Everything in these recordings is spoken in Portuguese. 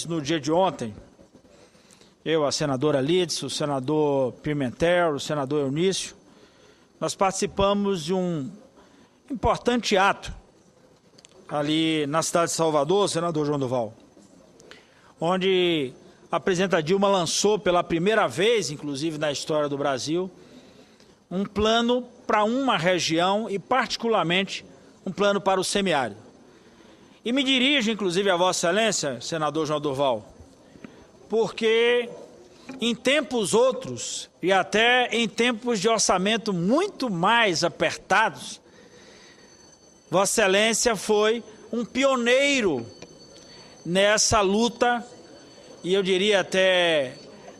no dia de ontem, eu, a senadora Lides, o senador Pimentel, o senador Eunício, nós participamos de um importante ato ali na cidade de Salvador, senador João Durval, onde a presidenta Dilma lançou pela primeira vez, inclusive na história do Brasil, um plano para uma região e particularmente um plano para o semiárido. E me dirijo, inclusive, a Vossa Excelência, senador João Durval, porque em tempos outros, e até em tempos de orçamento muito mais apertados, Vossa Excelência foi um pioneiro nessa luta, e eu diria até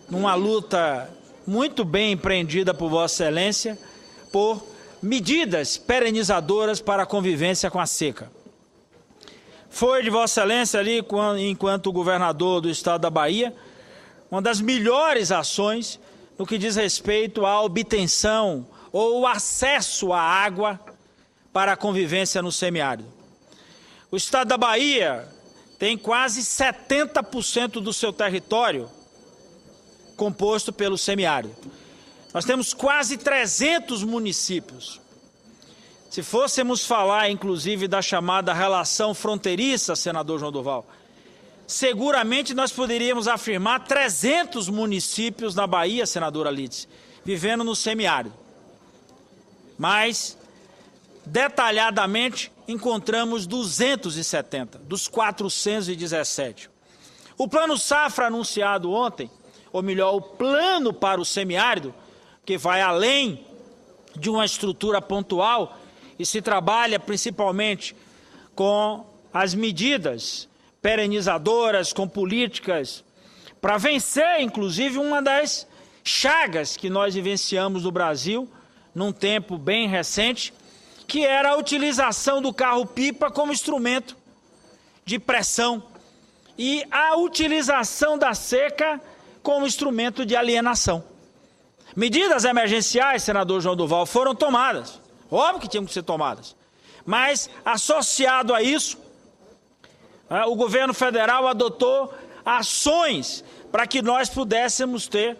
numa luta muito bem empreendida por Vossa Excelência, por medidas perenizadoras para a convivência com a seca. Foi de Vossa Excelência ali, enquanto governador do estado da Bahia, uma das melhores ações no que diz respeito à obtenção ou acesso à água para a convivência no semiárido. O estado da Bahia tem quase 70% do seu território composto pelo semiárido. Nós temos quase 300 municípios. Se fôssemos falar, inclusive, da chamada relação fronteiriça, senador João Durval, seguramente nós poderíamos afirmar 300 municípios na Bahia, senadora Lides, vivendo no semiárido. Mas, detalhadamente, encontramos 270 dos 417. O Plano Safra anunciado ontem, ou melhor, o plano para o semiárido, que vai além de uma estrutura pontual e se trabalha principalmente com as medidas perenizadoras, com políticas para vencer, inclusive, uma das chagas que nós vivenciamos no Brasil num tempo bem recente, que era a utilização do carro-pipa como instrumento de pressão e a utilização da seca como instrumento de alienação. Medidas emergenciais, senador João Durval, foram tomadas. Óbvio que tinham que ser tomadas. Mas, associado a isso, o governo federal adotou ações para que nós pudéssemos ter,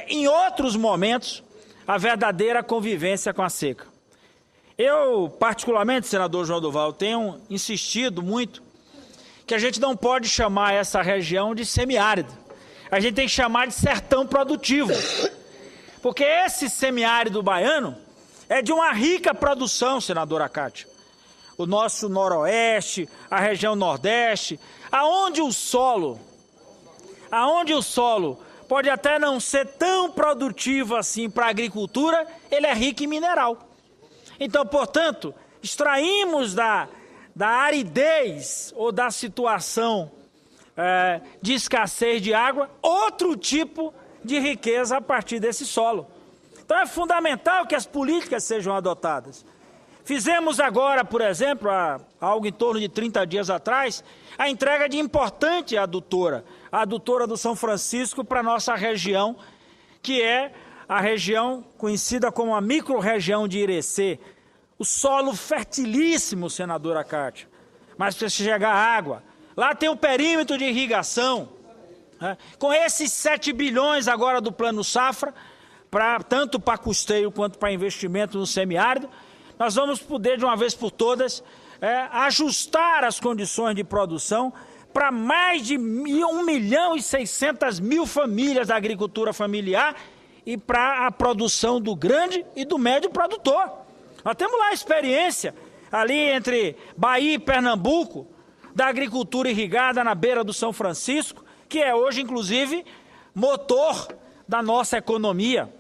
em outros momentos, a verdadeira convivência com a seca. Eu, particularmente, senador João Durval, tenho insistido muito que a gente não pode chamar essa região de semiárido. A gente tem que chamar de sertão produtivo. Porque esse semiárido baiano é de uma rica produção, senadora Cátia. O nosso noroeste, a região nordeste, aonde o solo pode até não ser tão produtivo assim para a agricultura, ele é rico em mineral. Então, portanto, extraímos da aridez ou da situação de escassez de água outro tipo de riqueza a partir desse solo. Então é fundamental que as políticas sejam adotadas. Fizemos agora, por exemplo, há algo em torno de 30 dias atrás, a entrega de importante adutora, a adutora do São Francisco para a nossa região, que é a região conhecida como a micro-região de Irecê. O solo fertilíssimo, senadora Cátia, mas precisa chegar água. Lá tem o perímetro de irrigação. Com esses 7 bilhões agora do Plano Safra, tanto para custeio quanto para investimento no semiárido, nós vamos poder, de uma vez por todas, ajustar as condições de produção para mais de 1.600.000 famílias da agricultura familiar e para a produção do grande e do médio produtor. Nós temos lá a experiência, ali entre Bahia e Pernambuco, da agricultura irrigada na beira do São Francisco, que é hoje, inclusive, motor da nossa economia.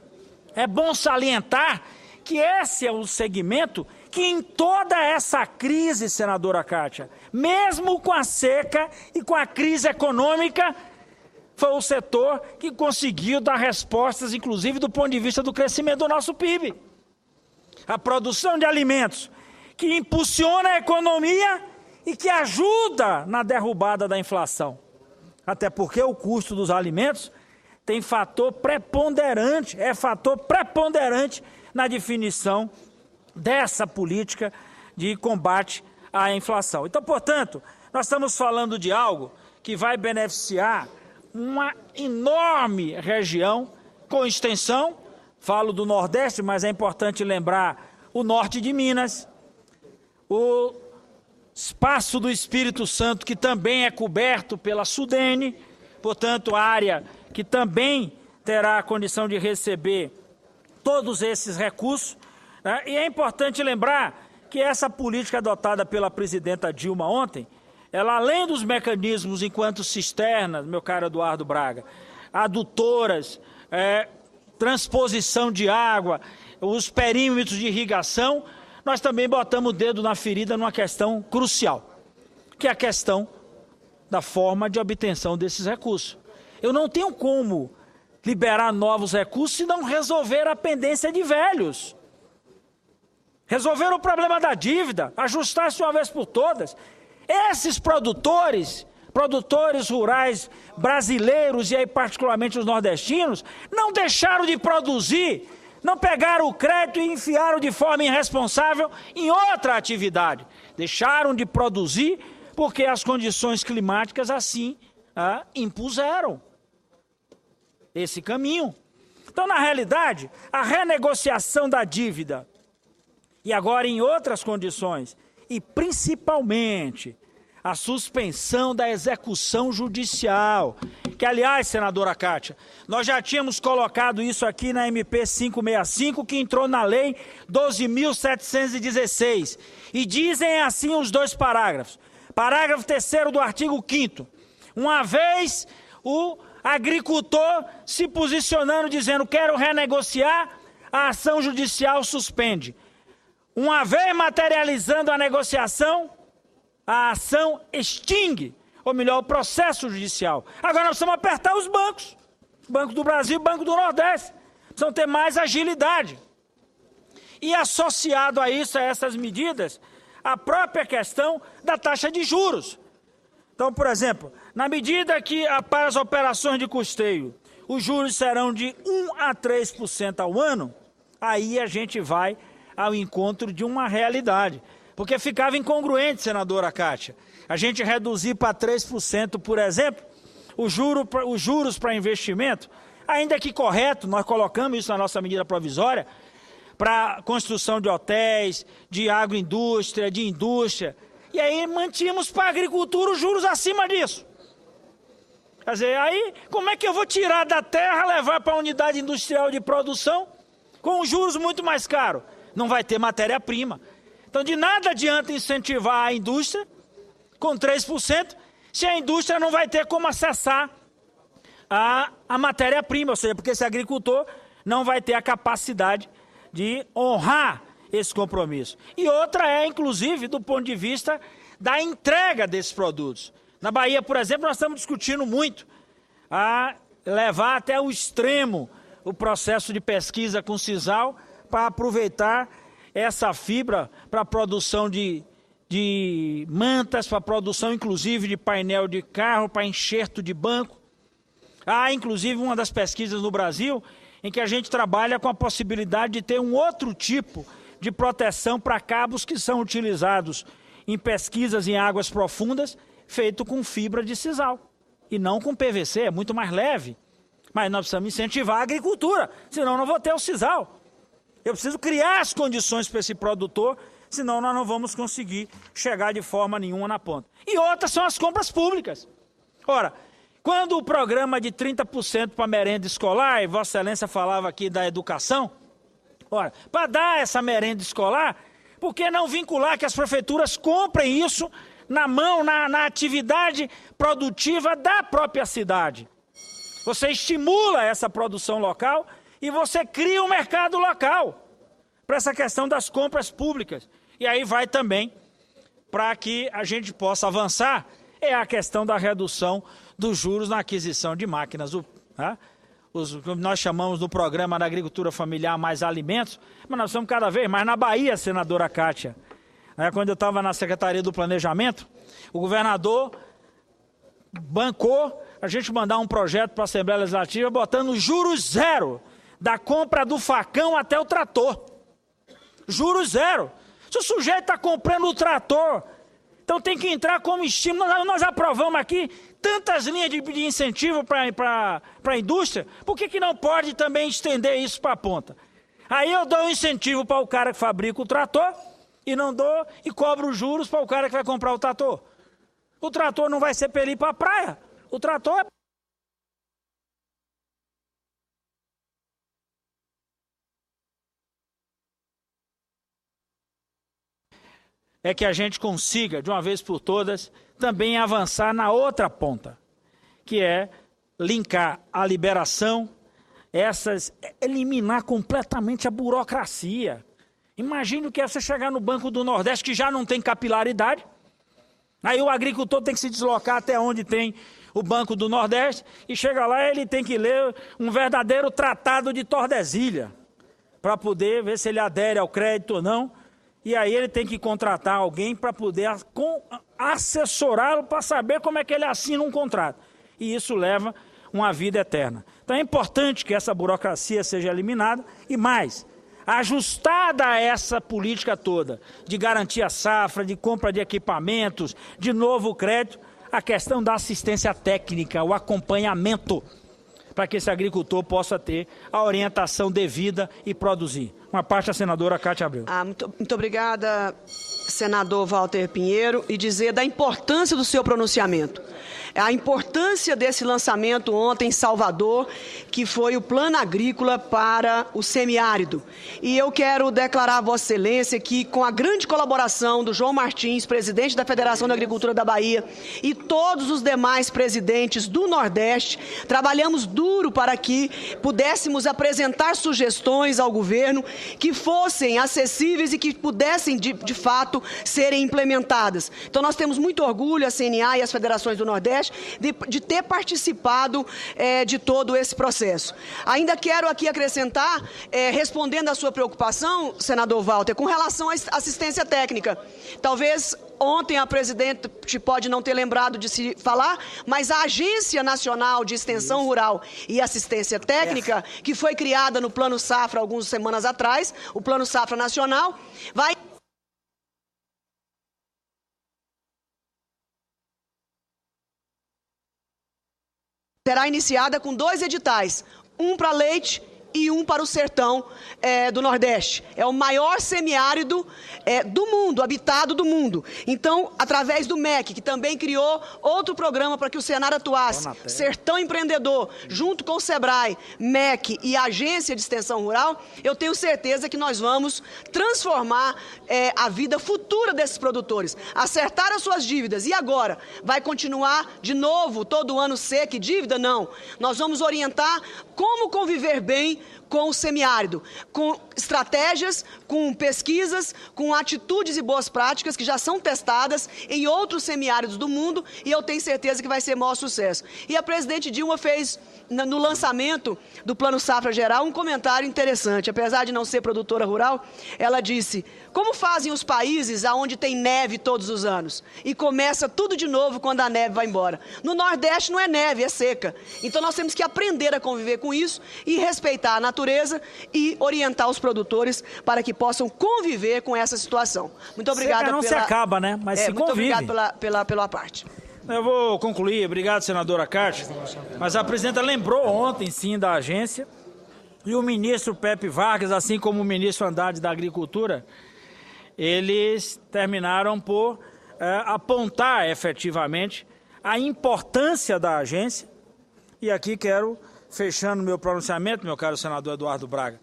É bom salientar que esse é um segmento que em toda essa crise, senadora Cátia, mesmo com a seca e com a crise econômica, foi o setor que conseguiu dar respostas, inclusive do ponto de vista do crescimento do nosso PIB. A produção de alimentos que impulsiona a economia e que ajuda na derrubada da inflação. Até porque o custo dos alimentos tem fator preponderante, na definição dessa política de combate à inflação. Então, portanto, nós estamos falando de algo que vai beneficiar uma enorme região com extensão. Falo do Nordeste, mas é importante lembrar o norte de Minas, o espaço do Espírito Santo, que também é coberto pela Sudene, portanto, área que também terá a condição de receber todos esses recursos, né? E é importante lembrar que essa política adotada pela presidenta Dilma ontem, ela, além dos mecanismos enquanto cisternas, meu caro Eduardo Braga, adutoras, transposição de água, os perímetros de irrigação, nós também botamos o dedo na ferida numa questão crucial, que é a questão da forma de obtenção desses recursos. Eu não tenho como liberar novos recursos se não resolver a pendência de velhos. Resolver o problema da dívida, ajustar-se de uma vez por todas. Esses produtores rurais brasileiros, e aí particularmente os nordestinos, não deixaram de produzir, não pegaram o crédito e enfiaram de forma irresponsável em outra atividade. Deixaram de produzir porque as condições climáticas assim impuseram esse caminho. Então, na realidade, a renegociação da dívida, e agora em outras condições, e principalmente a suspensão da execução judicial, que, aliás, senadora Kátia, nós já tínhamos colocado isso aqui na MP 565, que entrou na Lei 12.716, e dizem assim os dois parágrafos. Parágrafo 3º do artigo 5º. Uma vez o agricultor se posicionando, dizendo, quero renegociar, a ação judicial suspende. Uma vez materializando a negociação, a ação extingue, ou melhor, o processo judicial. Agora nós precisamos apertar os bancos, Banco do Brasil e Banco do Nordeste, precisam ter mais agilidade. E associado a isso, a essas medidas, a própria questão da taxa de juros. Então, por exemplo, na medida que para as operações de custeio, os juros serão de 1 a 3% ao ano, aí a gente vai ao encontro de uma realidade. Porque ficava incongruente, senadora Kátia, a gente reduzir para 3%, por exemplo, os juros para investimento, ainda que correto, nós colocamos isso na nossa medida provisória, para construção de hotéis, de agroindústria, de indústria, e aí mantínhamos para a agricultura os juros acima disso. Quer dizer, aí como é que eu vou tirar da terra, levar para a unidade industrial de produção, com os juros muito mais caros? Não vai ter matéria-prima. Então, de nada adianta incentivar a indústria com 3%, se a indústria não vai ter como acessar a matéria-prima, ou seja, porque esse agricultor não vai ter a capacidade de honrar esse compromisso. E outra é, inclusive, do ponto de vista da entrega desses produtos. Na Bahia, por exemplo, nós estamos discutindo muito a levar até o extremo o processo de pesquisa com sisal para aproveitar essa fibra para a produção de mantas, para a produção, inclusive, de painel de carro, para enxerto de banco. Há, inclusive, uma das pesquisas no Brasil em que a gente trabalha com a possibilidade de ter um outro tipo de proteção para cabos que são utilizados em pesquisas em águas profundas, feito com fibra de sisal, e não com PVC, é muito mais leve. Mas nós precisamos incentivar a agricultura, senão eu não vou ter o sisal. Eu preciso criar as condições para esse produtor, senão nós não vamos conseguir chegar de forma nenhuma na ponta. E outras são as compras públicas. Ora, quando o programa de 30% para merenda escolar, e Vossa Excelência falava aqui da educação, ora, para dar essa merenda escolar, por que não vincular que as prefeituras comprem isso na mão, na atividade produtiva da própria cidade? Você estimula essa produção local e você cria um mercado local para essa questão das compras públicas. E aí vai também, para que a gente possa avançar, é a questão da redução dos juros na aquisição de máquinas. Como nós chamamos no programa da agricultura familiar mais alimentos, mas nós estamos cada vez mais na Bahia, senadora Kátia. Quando eu estava na Secretaria do Planejamento, o governador bancou a gente mandar um projeto para a Assembleia Legislativa botando juros zero da compra do facão até o trator. Juros zero. Se o sujeito está comprando o trator Então tem que entrar como estímulo. Nós aprovamos aqui tantas linhas de incentivo para a indústria, por que não pode também estender isso para a ponta? Aí eu dou um incentivo para o cara que fabrica o trator e não dou e cobro os juros para o cara que vai comprar o trator. O trator não vai ser para ele ir para a praia. O trator é que a gente consiga, de uma vez por todas, também avançar na outra ponta, que é linkar a liberação, eliminar completamente a burocracia. Imagine o que é você chegar no Banco do Nordeste, que já não tem capilaridade, aí o agricultor tem que se deslocar até onde tem o Banco do Nordeste, e chega lá ele tem que ler um verdadeiro tratado de Tordesilha, para poder ver se ele adere ao crédito ou não. E aí ele tem que contratar alguém para poder assessorá-lo para saber como é que ele assina um contrato. E isso leva uma vida eterna. Então é importante que essa burocracia seja eliminada e mais, ajustada a essa política toda, de garantir a safra, de compra de equipamentos, de novo crédito, a questão da assistência técnica, o acompanhamento, para que esse agricultor possa ter a orientação devida e produzir. Uma parte a senadora Cátia Abreu. Muito obrigada, senador Walter Pinheiro, e dizer da importância do seu pronunciamento. A importância desse lançamento ontem em Salvador, que foi o Plano Agrícola para o Semiárido. E eu quero declarar a Vossa Excelência que, com a grande colaboração do João Martins, presidente da Federação da Agricultura da Bahia, e todos os demais presidentes do Nordeste, trabalhamos duro para que pudéssemos apresentar sugestões ao governo que fossem acessíveis e que pudessem, de fato, serem implementadas. Então, nós temos muito orgulho, a CNA e as federações do Nordeste, de ter participado de todo esse processo. Ainda quero aqui acrescentar, respondendo à sua preocupação, senador Walter, com relação à assistência técnica. Talvez ontem a presidente pode não ter lembrado de se falar, mas a Agência Nacional de Extensão Rural e Assistência Técnica, que foi criada no Plano Safra algumas semanas atrás, o Plano Safra Nacional, será iniciada com 2 editais, um para leite e um para o sertão do Nordeste. É o maior semiárido do mundo, habitado do mundo. Então, através do MEC, que também criou outro programa para que o Senar atuasse, Sertão Empreendedor, junto com o Sebrae, MEC e a Agência de Extensão Rural, eu tenho certeza que nós vamos transformar a vida futura desses produtores, acertar as suas dívidas. E agora? Vai continuar de novo todo ano seca e dívida? Não. Nós vamos orientar como conviver bem com o semiárido, com estratégias, com pesquisas, com atitudes e boas práticas que já são testadas em outros semiáridos do mundo, e eu tenho certeza que vai ser maior sucesso. E a presidente Dilma fez, no lançamento do Plano Safra Geral, um comentário interessante. Apesar de não ser produtora rural, ela disse: como fazem os países onde tem neve todos os anos? E começa tudo de novo quando a neve vai embora. No Nordeste não é neve, é seca. Então nós temos que aprender a conviver com isso e respeitar a natureza e orientar os produtores para que possam conviver com essa situação. Muito obrigada. Seca não se acaba, né? Mas se muito convive. obrigado pela parte. Eu vou concluir, obrigado, senadora Cátia, mas a presidenta lembrou ontem, sim, da agência, e o ministro Pepe Vargas, assim como o ministro Haddad da Agricultura, eles terminaram por apontar efetivamente a importância da agência, e aqui quero, fechando meu pronunciamento, meu caro senador Eduardo Braga,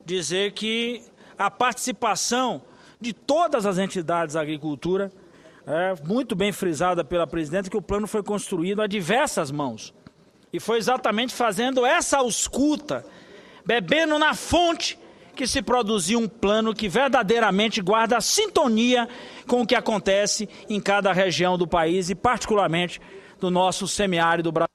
dizer que a participação de todas as entidades da agricultura, muito bem frisada pela presidenta, que o plano foi construído a diversas mãos. E foi exatamente fazendo essa ausculta, bebendo na fonte, que se produziu um plano que verdadeiramente guarda a sintonia com o que acontece em cada região do país e particularmente do nosso semiárido brasileiro.